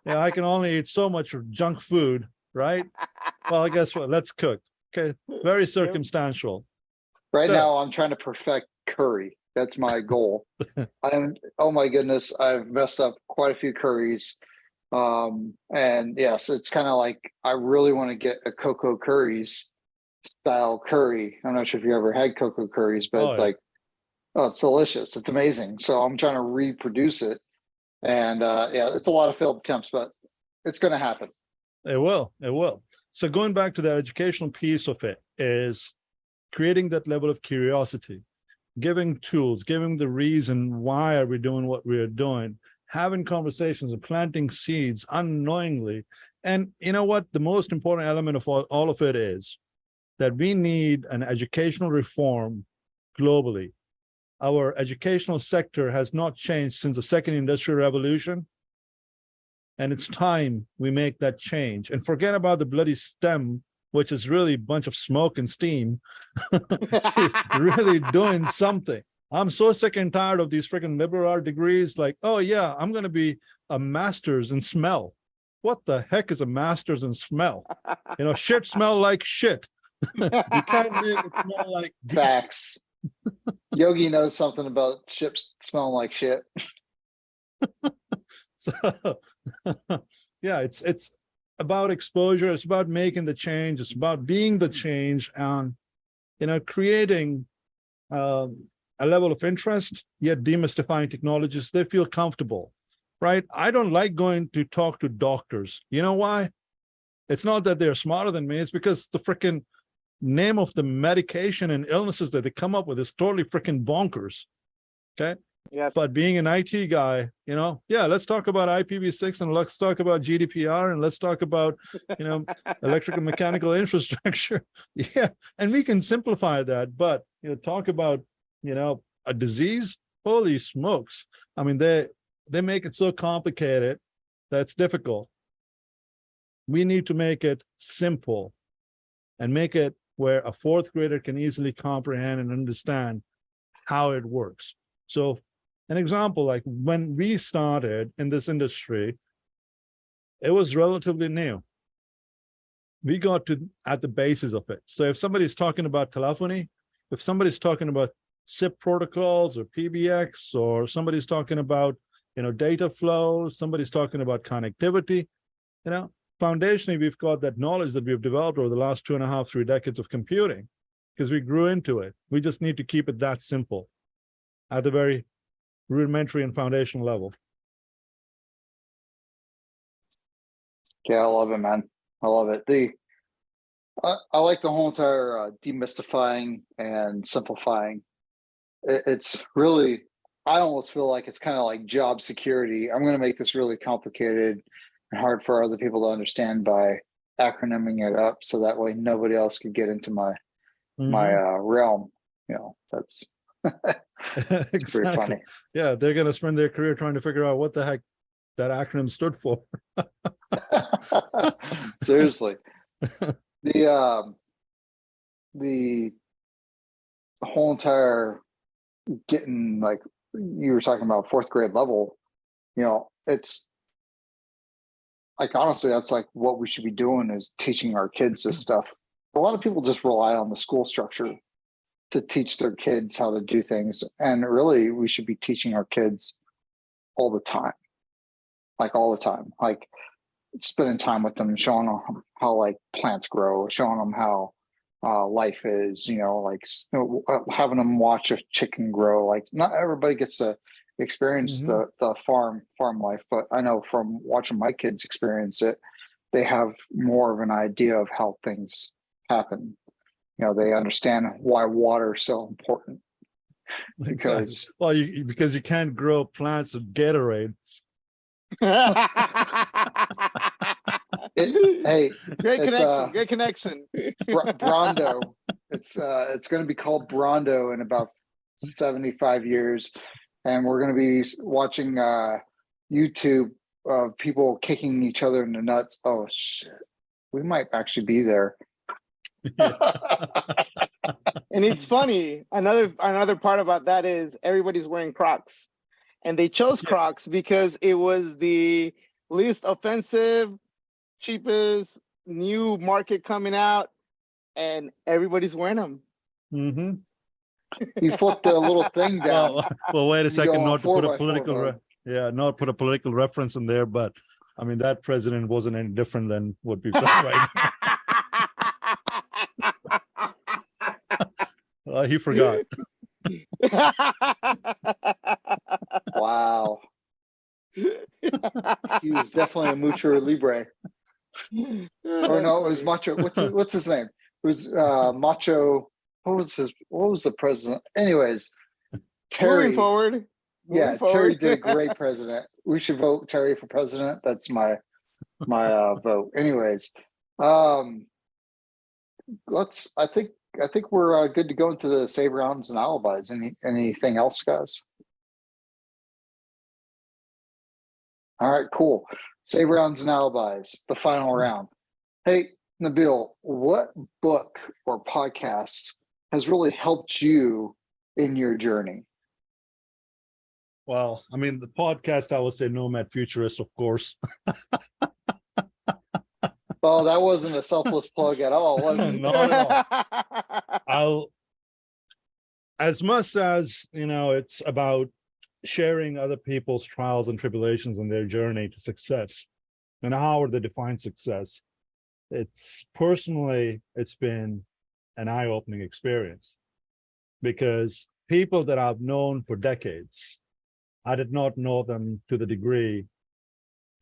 Speaker 3: Yeah, I can only eat so much junk food, right? Well, guess what? Let's cook. Okay, very circumstantial.
Speaker 4: Right
Speaker 3: So-
Speaker 4: now, I'm trying to perfect curry. That's my goal. Oh my goodness, I've messed up quite a few curries. And yes, it's kind of like I really want to get a cocoa curries style curry. I'm not sure if you ever had cocoa curries, but it's like, oh, it's delicious. It's amazing. So I'm trying to reproduce it. And yeah, it's a lot of failed attempts, but it's going to happen.
Speaker 3: It will. It will. So going back to the educational piece of it is creating that level of curiosity, giving tools, giving the reason why are we doing what we are doing, having conversations and planting seeds unknowingly. And you know what? The most important element of all of it is that we need an educational reform globally. Our educational sector has not changed since the second industrial revolution. And it's time we make that change and forget about the bloody STEM, which is really a bunch of smoke and steam, really doing something. I'm so sick and tired of these freaking liberal art degrees. Like, oh yeah, I'm going to be a master's in smell. What the heck is a master's in smell? You know, shit smell like shit. You can't make it smell like
Speaker 4: facts. Yogi knows something about ships smelling like shit.
Speaker 3: So yeah, it's about exposure, it's about making the change, it's about being the change, and you know, creating a level of interest, yet demystifying technologies. They feel comfortable, right? I don't like going to talk to doctors. You know why? It's not that they're smarter than me, it's because the freaking name of the medication and illnesses that they come up with is totally freaking bonkers. Okay.
Speaker 2: Yes.
Speaker 3: But being an IT guy, you know, yeah, let's talk about IPv6 and let's talk about GDPR and let's talk about, you know, electrical mechanical infrastructure. Yeah. And we can simplify that, but, you know, talk about, you know, a disease. Holy smokes. I mean, they make it so complicated that's difficult. We need to make it simple and make it where a fourth grader can easily comprehend and understand how it works. So an example, like when we started in this industry, it was relatively new. We got to at the basis of it. So if somebody's talking about telephony, if somebody's talking about SIP protocols or PBX, or somebody's talking about, you know, data flows, somebody's talking about connectivity, you know, foundationally, we've got that knowledge that we've developed over the last 2.5, 3 decades of computing because we grew into it. We just need to keep it that simple at the very rudimentary and foundational level.
Speaker 4: Yeah, I love it, man. I love it. I like the whole entire demystifying and simplifying. It's really, I almost feel like it's kind of like job security. I'm going to make this really complicated and hard for other people to understand by acronyming it up, so that way nobody else could get into my realm. You know, that's
Speaker 3: Exactly.
Speaker 4: pretty funny.
Speaker 3: Yeah, they're going to spend their career trying to figure out what the heck that acronym stood for.
Speaker 4: Seriously. The whole entire getting, like you were talking about, fourth grade level, you know, it's like, honestly, that's like what we should be doing, is teaching our kids this stuff. A lot of people just rely on the school structure to teach their kids how to do things. And really, we should be teaching our kids all the time, like spending time with them, showing them how like plants grow, showing them how life is, you know, like having them watch a chicken grow. Like, not everybody gets to experience the farm life, but I know from watching my kids experience it, they have more of an idea of how things happen. You know, they understand why water is so important. Because
Speaker 3: because you can't grow plants with Gatorade.
Speaker 4: Hey,
Speaker 2: Great
Speaker 4: it's
Speaker 2: connection. Great connection.
Speaker 4: Brondo. It's going to be called Brondo in about 75 years, and we're going to be watching YouTube of people kicking each other in the nuts. Oh shit, we might actually be there.
Speaker 2: And it's funny. Another part about that is everybody's wearing Crocs, and they chose Crocs because it was the least offensive, cheapest new market coming out, and everybody's wearing them.
Speaker 3: Mm-hmm.
Speaker 4: You flipped the little thing down.
Speaker 3: Well, wait a
Speaker 4: You
Speaker 3: second.
Speaker 4: go
Speaker 3: Not to put a
Speaker 4: 4x4
Speaker 3: political,
Speaker 4: mode.
Speaker 3: not put a political reference in there, but I mean that president wasn't any different than what we've got right now. He forgot.
Speaker 4: Wow. He was definitely a mucho libre. Or no, it was macho. What's his name? It was macho. What was the president? Anyways, Terry.
Speaker 2: Moving forward.
Speaker 4: Terry did a great president. We should vote Terry for president. That's my vote. Anyways, I think we're good to go into the save rounds and alibis. Anything else, guys? All right, cool. Save rounds and alibis, the final round. Hey, Nabeel, what book or podcast has really helped you in your journey?
Speaker 3: Well, I mean, the podcast, I would say Nomad Futurist, of course.
Speaker 4: Oh, that wasn't a selfless plug at all, was it?
Speaker 3: Not at all. As much as, it's about sharing other people's trials and tribulations and their journey to success and how they define success. It's been an eye-opening experience because people that I've known for decades, I did not know them to the degree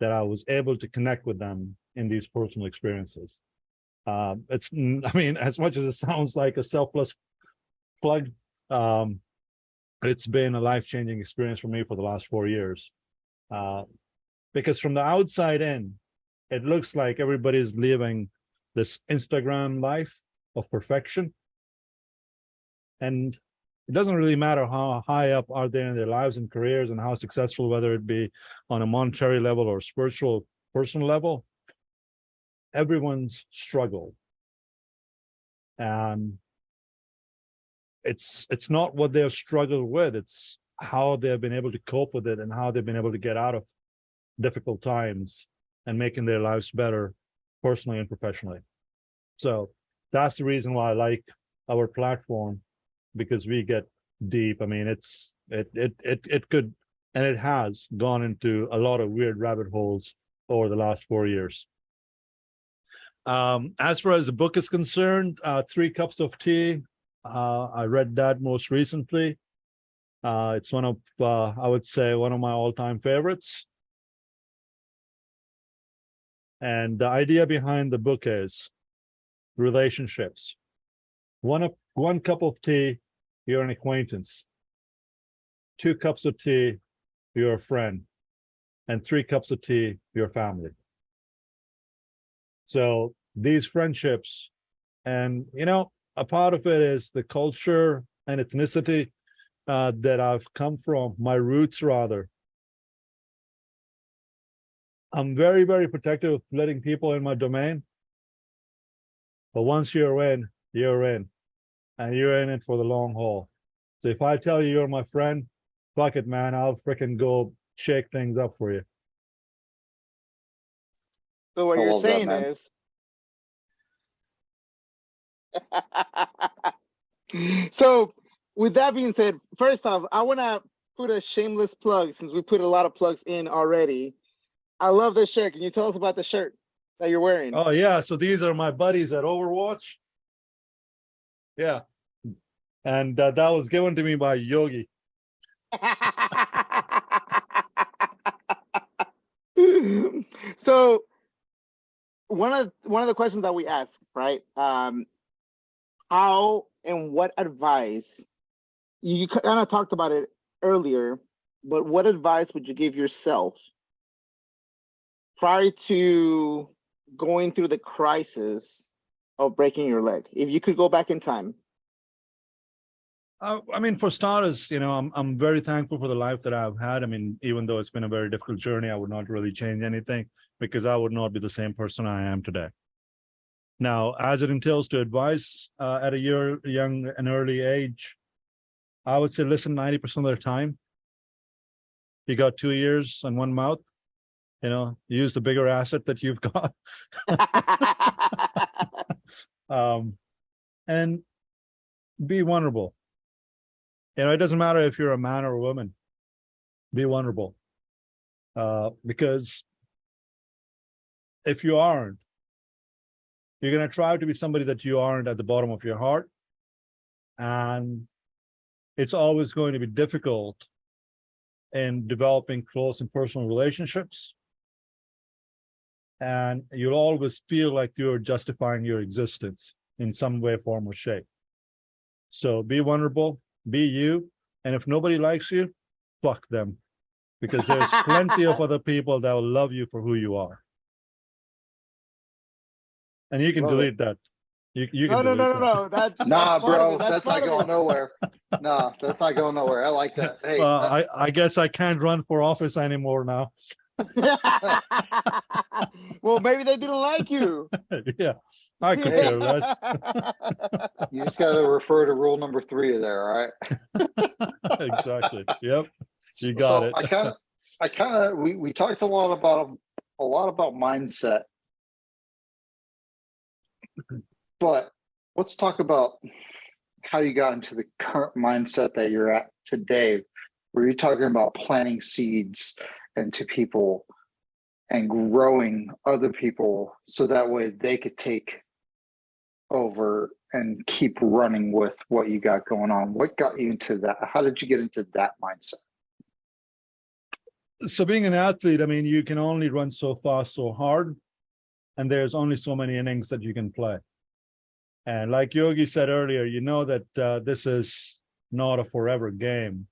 Speaker 3: that I was able to connect with them in these personal experiences. I mean, as much as it sounds like a selfless plug, it's been a life-changing experience for me for the last 4 years. Because from the outside in, it looks like everybody's living this Instagram life of perfection. And it doesn't really matter how high up are they in their lives and careers and how successful, whether it be on a monetary level or spiritual, personal level, everyone's struggled. And it's not what they've struggled with, it's how they've been able to cope with it and how they've been able to get out of difficult times and making their lives better personally and professionally. So that's the reason why I like our platform, because we get deep. I mean, it could, and it has gone into a lot of weird rabbit holes over the last 4 years. As far as the book is concerned, 3 Cups of Tea, I read that most recently. It's one of, I would say, one of my all-time favorites. And the idea behind the book is relationships. One cup of tea, you're an acquaintance. 2 cups of tea, you're a friend. And 3 cups of tea, you're family. So these friendships, and a part of it is the culture and ethnicity that I've come from, my roots rather. I'm very, very protective of letting people in my domain. But once you're in, and you're in it for the long haul. So if I tell you you're my friend, fuck it, man, I'll freaking go shake things up for you.
Speaker 2: So what you're saying is, so with that being said, first off, I want to put a shameless plug since we put a lot of plugs in already. I love this shirt. Can you tell us about the shirt that you're wearing?
Speaker 3: Oh yeah, so these are my buddies at Overwatch. Yeah, and that was given to me by Yogi.
Speaker 2: So one of the questions that we ask, right? How and what advice, you kind of talked about it earlier, but what advice would you give yourself prior to going through the crisis of breaking your leg, if you could go back in time?
Speaker 3: I mean, for starters, I'm very thankful for the life that I've had. I mean, even though it's been a very difficult journey, I would not really change anything because I would not be the same person I am today. Now, as it entails to advise at a young and early age, I would say listen 90% of the time. You got 2 ears and 1 mouth. Use the bigger asset that you've got. And be vulnerable. It doesn't matter if you're a man or a woman. Be vulnerable. Because if you aren't, you're going to try to be somebody that you aren't at the bottom of your heart. And it's always going to be difficult in developing close and personal relationships. And you'll always feel like you're justifying your existence in some way, form, or shape. So be vulnerable, be you. And if nobody likes you, fuck them. Because there's plenty of other people that will love you for who you are. And you can delete that. You can delete that.
Speaker 2: No. That's
Speaker 4: bro, that's not going nowhere. No, that's not going nowhere. I like that. Hey,
Speaker 3: I guess I can't run for office anymore now.
Speaker 2: Well, maybe they didn't like you.
Speaker 3: Yeah, I could care less.
Speaker 4: You just got to refer to rule number 3 there, all right?
Speaker 3: Exactly. Yep. You got it.
Speaker 4: I kind of we talked a lot about mindset. But let's talk about how you got into the current mindset that you're at today, where you're talking about planting seeds into people and growing other people so that way they could take over and keep running with what you got going on. What got you into that? How did you get into that mindset?
Speaker 3: So being an athlete, I mean, you can only run so fast, so hard, and there's only so many innings that you can play. And like Yogi said earlier, that this is not a forever game.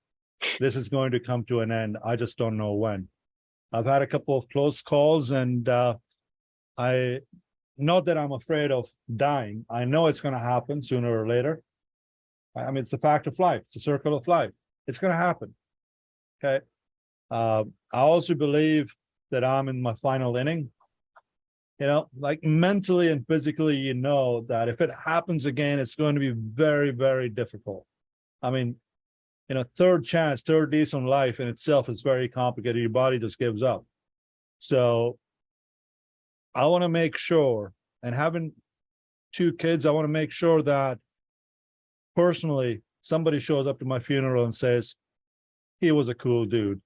Speaker 3: This is going to come to an end. I just don't know when. I've had a couple of close calls, and not that I'm afraid of dying. I know it's going to happen sooner or later. I mean, it's the fact of life. It's the circle of life. It's going to happen. Okay. I also believe that I'm in my final inning. Like mentally and physically, that if it happens again, it's going to be very, very difficult. I mean, third chance, third lease on life in itself is very complicated. Your body just gives up. So I want to make sure, and having 2 kids, I want to make sure that personally, somebody shows up to my funeral and says, he was a cool dude.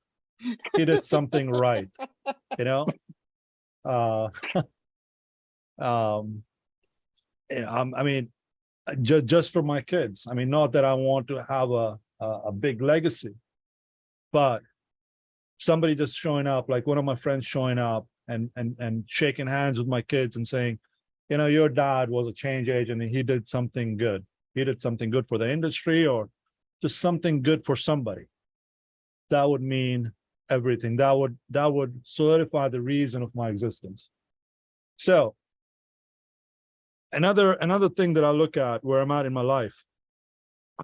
Speaker 3: He did something right, I mean, just for my kids. I mean, not that I want to have a big legacy, but somebody just showing up, like one of my friends showing up and shaking hands with my kids and saying, your dad was a change agent and he did something good. He did something good for the industry or just something good for somebody. That would mean everything. That would solidify the reason of my existence. So another thing that I look at where I'm at in my life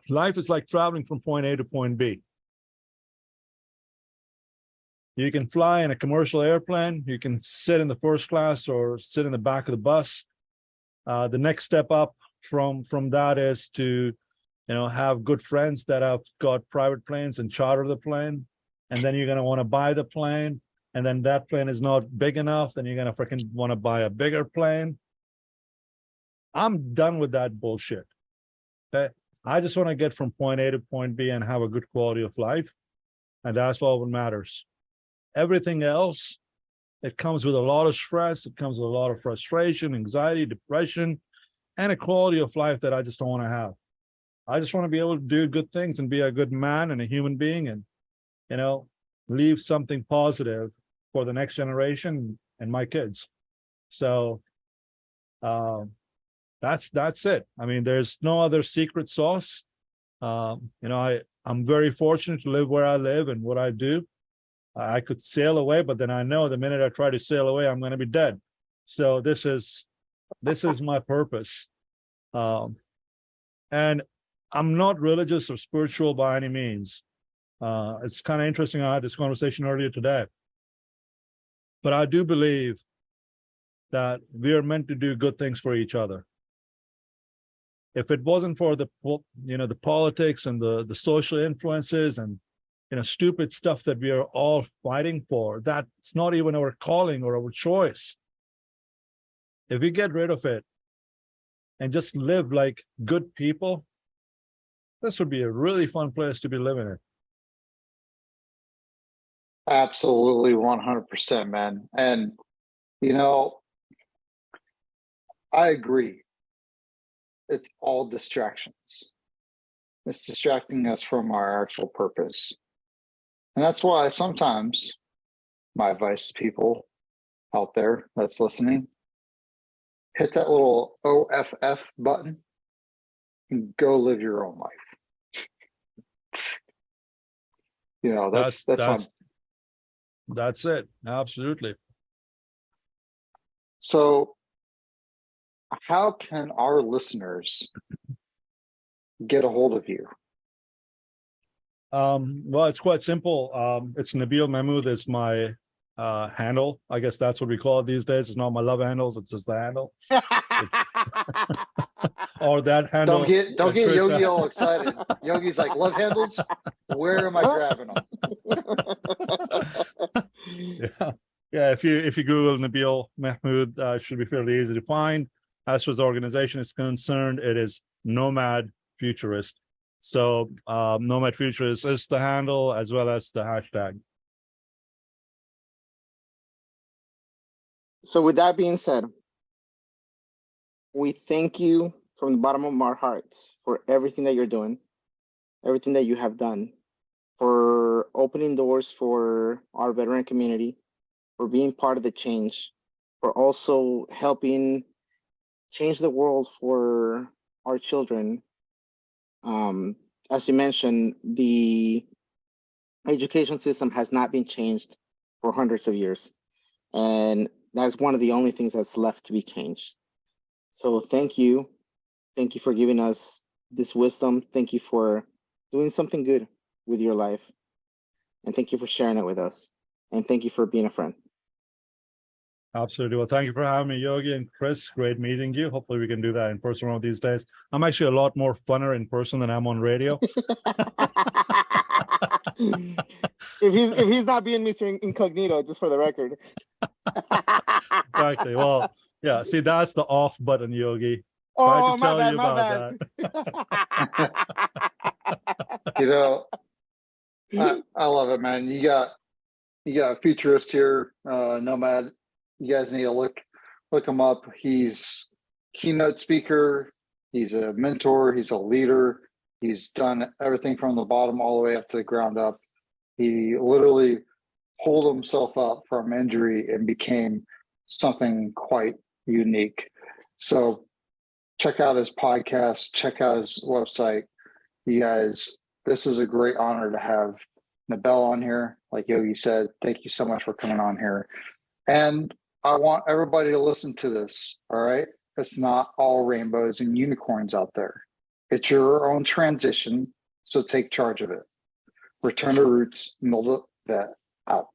Speaker 3: is like traveling from point A to point B. You can fly in a commercial airplane. You can sit in the first class or sit in the back of the bus. The next step up from that is to, have good friends that have got private planes and charter the plane. And then you're going to want to buy the plane. And then that plane is not big enough. Then you're going to freaking want to buy a bigger plane. I'm done with that bullshit. Okay? I just want to get from point A to point B and have a good quality of life. And that's all that matters. Everything else, it comes with a lot of stress. It comes with a lot of frustration, anxiety, depression, and a quality of life that I just don't want to have. I just want to be able to do good things and be a good man and a human being and, leave something positive for the next generation and my kids. So that's it. I mean, there's no other secret sauce. I'm very fortunate to live where I live and what I do. I could sail away, but then I know the minute I try to sail away, I'm going to be dead. So this is my purpose. And I'm not religious or spiritual by any means. It's kind of interesting. I had this conversation earlier today, but I do believe that we are meant to do good things for each other. If it wasn't for the politics and the social influences and stupid stuff that we are all fighting for, that's not even our calling or our choice. If we get rid of it and just live like good people, this would be a really fun place to be living in.
Speaker 4: Absolutely, 100%, man. And, I agree. It's all distractions. It's distracting us from our actual purpose. And that's why sometimes my advice to people out there that's listening, hit that little OFF button and go live your own life.
Speaker 3: That's it. Absolutely.
Speaker 4: So how can our listeners get a hold of you?
Speaker 3: Well, it's quite simple. It's Nabeel Mahmood is my handle. I guess that's what we call it these days. It's not my love handles, it's just the handle. Or that handle.
Speaker 4: Don't get Yogi all excited. Yogi's like, love handles? Where am I grabbing them?
Speaker 3: Yeah. If you Google Nabeel Mahmood, it should be fairly easy to find. As far as the organization is concerned, it is Nomad Futurist. So Nomad Futurist is the handle as well as the hashtag.
Speaker 2: So with that being said, we thank you from the bottom of our hearts for everything that you're doing, everything that you have done, for opening doors for our veteran community, for being part of the change, for also helping change the world for our children. As you mentioned, the education system has not been changed for hundreds of years. And that's one of the only things that's left to be changed. So thank you. Thank you for giving us this wisdom. Thank you for doing something good with your life. And thank you for sharing it with us. And thank you for being a friend.
Speaker 3: Absolutely. Well, thank you for having me, Yogi and Chris. Great meeting you. Hopefully we can do that in person one of these days. I'm actually a lot more funner in person than I'm on radio.
Speaker 2: If he's not being Mr. Incognito, just for the record.
Speaker 3: Exactly. Well, yeah. See, that's the off button, Yogi.
Speaker 2: Oh,
Speaker 3: my bad,
Speaker 2: my bad.
Speaker 4: I love it, man. You got a futurist here, Nomad. You guys need to look him up. He's keynote speaker. He's a mentor. He's a leader. He's done everything from the bottom all the way up to the ground up. He literally pulled himself up from injury and became something quite unique. So check out his podcast, check out his website. You guys, this is a great honor to have Nabeel on here. Like Yogi said, thank you so much for coming on here. And I want everybody to listen to this, all right? It's not all rainbows and unicorns out there. It's your own transition, so take charge of it. Return to Roots, Mil2Vet out.